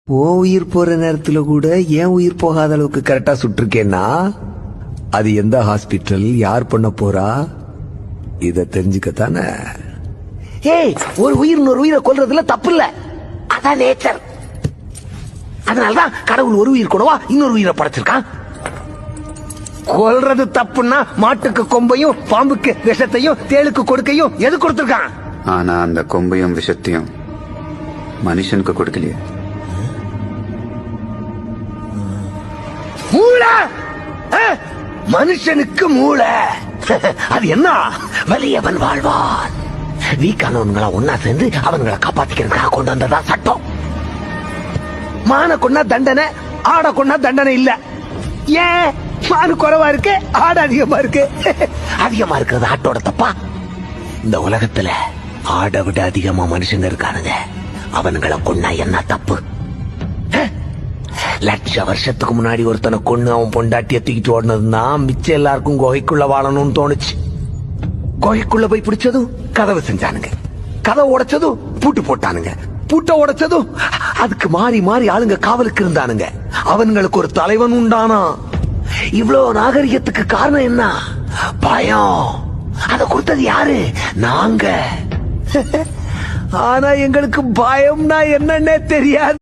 ஓ உயிர் போற நேரத்துல கூட ஏன் உயிர் போகாத அளவுக்கு கரெக்டா சுட்டிருக்கேன்னா அது எந்த ஹாஸ்பிட்டல், யார் பண்ண போறா, இத தெரிஞ்சுக்கத்தானே. ஏய், ஒரு உயிர் இன்னொரு உயிரை கொல்றதுல தப்பு இல்ல, அதான் நேச்சர். அதனாலதான் கடவுள் ஒரு உயிர் கூடவா இன்னொரு உயிரை படைச்சிருக்கான். கொல்றது தப்புன்னா மாட்டுக்கு கொம்பையும் பாம்புக்கு விஷத்தையும் தேளுக்கு கொடுக்கையும் எது கொடுத்திருக்கான்? ஆனா அந்த கொம்பையும் விஷத்தையும் மனுஷனுக்கு கொடுக்கலையே. மூளை, மனுஷனுக்கு மூளை. அது என்ன? வலியவன் வாழ்வான். வீக்கானவன்களா ஒன்னா சேர்ந்து அவன்களை காப்பாத்திக்கிறதுக்காக கொண்டு வந்ததா சட்டம். மான கொண்டா தண்டனை, ஆட கொண்டா தண்டனை இல்ல. ஏன்? மானு குறைவா இருக்கு, ஆடு அதிகமா இருக்கு. அதிகமா இருக்கிறது ஆட்டோட தப்பா? இந்த உலகத்துல ஆடை விட அதிகமா மனுஷங்க இருக்கானுங்க. அவன்களை கொண்டா என்ன தப்பு? லட்ச வருஷத்துக்கு முன்னாடி ஒருத்தனை கொண்டு அவன் பொண்டாட்டிய தூக்கிட்டு ஓடினதுதான் மிச்சம் எல்லாருக்கும் குகைக்குள்ள வாழணும்னு தோணுச்சு. குகைக்குள்ள போய் பிடிச்சதும் கதவு செஞ்சானுங்க, கதவை உடைச்சதும் பூட்டு போட்டானுங்க, பூட்டை உடைச்சதும் அதுக்கு மாறி மாறி ஆளுங்க காவலுக்கு இருந்தானுங்க. அவன்களுக்கு ஒரு தலைவன் உண்டானா. இவ்வளவு நாகரிகத்துக்கு காரணம் என்ன? பயம். அதை கொடுத்தது யாரு? நாங்க. ஆனா எங்களுக்கு பயம்னா என்னன்னே தெரியாது.